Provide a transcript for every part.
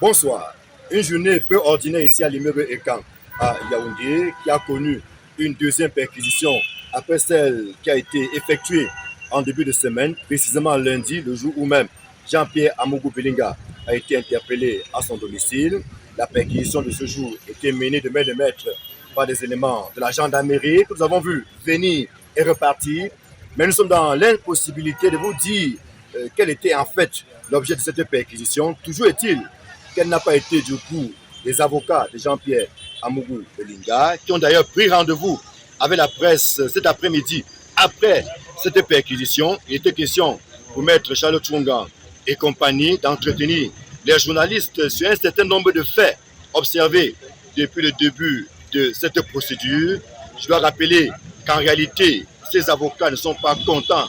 Bonsoir. Une journée peu ordinaire ici à l'immeuble Ekan à Yaoundé qui a connu une deuxième perquisition après celle qui a été effectuée en début de semaine, précisément lundi, le jour où même Jean-Pierre Amougou Belinga a été interpellé à son domicile. La perquisition de ce jour était menée de main de maître par des éléments de la gendarmerie que nous avons vu venir et repartir. Mais nous sommes dans l'impossibilité de vous dire quel était en fait l'objet de cette perquisition. Toujours est-il qu'elle n'a pas été du coup des avocats de Jean-Pierre Amougou Belinga, qui ont d'ailleurs pris rendez-vous avec la presse cet après-midi. Après cette perquisition, il était question pour Maître Charles Tchunga et compagnie d'entretenir les journalistes sur un certain nombre de faits observés depuis le début de cette procédure. Je dois rappeler qu'en réalité, ces avocats ne sont pas contents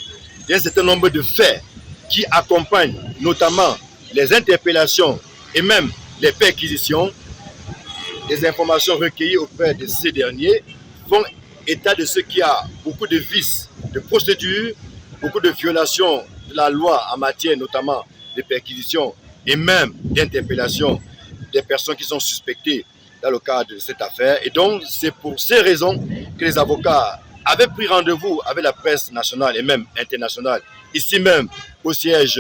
d'un certain nombre de faits qui accompagnent notamment les interpellations et même les perquisitions. Les informations recueillies auprès de ces derniers font état de ce qu'il y a beaucoup de vices de procédure, beaucoup de violations de la loi en matière notamment de perquisition et même d'interpellation des personnes qui sont suspectées dans le cadre de cette affaire. Et donc, c'est pour ces raisons que les avocats avaient pris rendez-vous avec la presse nationale et même internationale, ici même au siège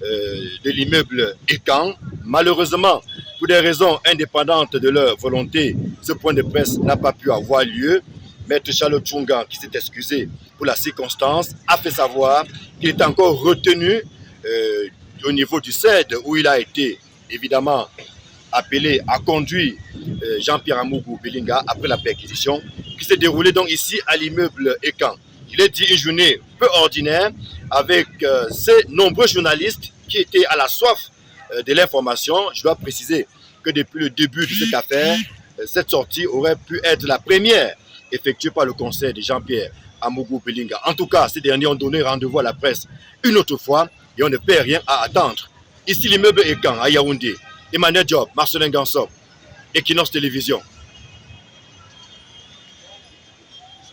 de l'immeuble Ekan. Malheureusement, pour des raisons indépendantes de leur volonté, ce point de presse n'a pas pu avoir lieu. Maître Charles Tchunga, qui s'est excusé pour la circonstance, a fait savoir qu'il est encore retenu au niveau du CED, où il a été évidemment appelé à conduire Jean-Pierre Amougou Belinga après la perquisition qui s'est déroulée donc ici à l'immeuble Ekan. Il est dit une journée peu ordinaire avec ces nombreux journalistes qui étaient à la soif de l'information. Je dois préciser que depuis le début de cette affaire, cette sortie aurait pu être la première effectuée par le conseil de Jean-Pierre Amougou Belinga. En tout cas, ces derniers ont donné rendez-vous à la presse une autre fois et on ne perd rien à attendre. Ici l'immeuble Ekan à Yaoundé. Emmanuel Diop, Marcelin Gansop, Equinox Télévision.